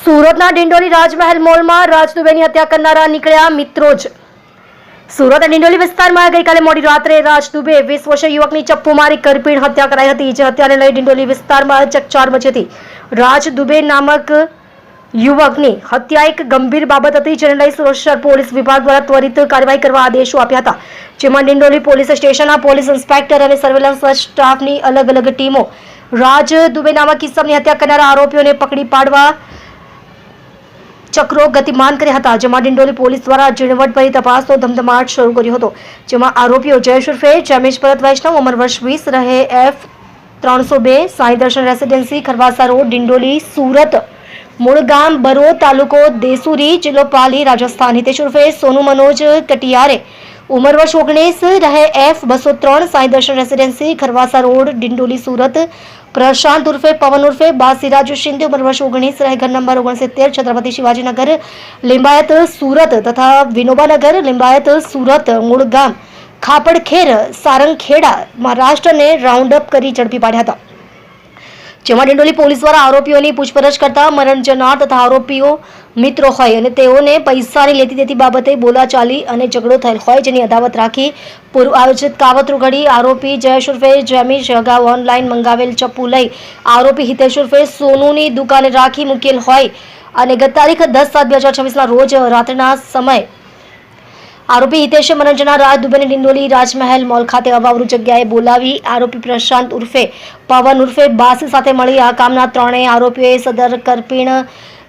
સુરતના ડિંડોલી રાજમહેલ મોલમાં રાજ દુબેની હત્યા કરનારા નીકળ્યા મિત્રો જ. સુરતના ડિંડોલી વિસ્તારમાં ગઈકાલે મોડી રાત્રે રાજ દુબે 20 વર્ષીય યુવકની ચપ્પુ મારી કરપીણ હત્યા કરાઈ હતી. જે હત્યાને લઈ ડિંડોલી વિસ્તારમાં ચકચાર મચી હતી. રાજ દુબે નામક યુવકની હત્યા એક ગંભીર બાબત હતી, જેને લઈ સુરત શહેર પોલીસ વિભાગ દ્વારા ત્વરિત કાર્યવાહી કરવા આદેશો આપ્યા હતા. જેમાં ડિંડોલી પોલીસ સ્ટેશનના પોલીસ ઇન્સ્પેક્ટર અને સર્વેલન્સ સ્ટાફની અલગ અલગ ટીમો રાજ દુબે નામક ઇસમની હત્યા કરનારા આરોપીઓને પકડી પાડવા ચક્રો ગતિમાન કર્યા હતા. જેમાં ડિંડોલી પોલીસ દ્વારા ઝીણવટભરી તપાસનો ધમધમાટ શરૂ કર્યો હતો. જેમાં આરોપીઓ જયેશ ઉર્ફે જમેશ ભરત વૈષ્ણવ, ઉંમર વર્ષ 20, રહે F302, સાંઈ દર્શન રેસિડેન્સી, ખરવાસા રોડ, ડિંડોલી, સુરત, મૂળ ગામ બરોદ, તાલુકો દેસુરી, જિલ્લો પાલી, રાજસ્થાન. હિતેશ ઉર્ફે સોનુ મનોજ કટિયારે, ઉંમર વર્ષ 19, રહે F203, સાંઈ દર્શન રેસિડેન્સી, ખરવાસા રોડ, ડિંડોલી, સુરત. પ્રશાંત ઉર્ફે પવન ઉર્ફે બાસીરાજ શિંદે, ઉંમર વર્ષ 19, રહે ઘર નંબર 69, છત્રપતિ શિવાજીનગર, લિંબાયત, સુરત તથા વિનોબાનગર, લિંબાયત, સુરત, મૂળ ગામ ખાપડખેર, સારંગખેડા, મહારાષ્ટ્રને રાઉન્ડ અપ કરી ઝડપી પાડ્યા હતા. જેમાં ડિંડોલી પોલીસ દ્વારા આરોપીઓની પૂછપરછ કરતા મરણ જનાર તથા આરોપીઓ મિત્રો હોય અને તેઓને પૈસાની લેતી દેતી બાબતે બોલાચાલી અને ઝઘડો થયેલ હોય, જેની અદાવત રાખી પૂર્વ આયોજિત કાવતરું ઘડી આરોપી જયેશ ઉર્ફે જેમીશ અગાઉ ઓનલાઈન મંગાવેલ ચપ્પુ લઈ આરોપી હિતેશ ઉર્ફે સોનુની દુકાને રાખી મૂકેલ હોય અને ગત તારીખ 10/7/2026 રોજ રાત્રિના સમયે આરોપી હિતેશે મરણજના રાજ દુબેને ડિંડોલી રાજમહેલ મોલ ખાતે અવાવરૂ જગ્યાએ બોલાવી આરોપી પ્રશાંત ઉર્ફે પવન ઉર્ફે બાસી સાથે મળી આ કામના ત્રણેય આરોપીઓએ સદર કરપીણ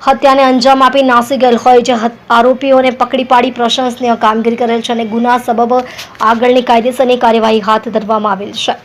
હત્યાને અંજામ આપી નાસી ગયેલ હોય. જે આરોપીઓને પકડી પાડી પ્રશંસનીય કામગીરી કરેલ છે અને ગુના સબબ આગળની કાયદેસરની કાર્યવાહી હાથ ધરવામાં આવેલ છે.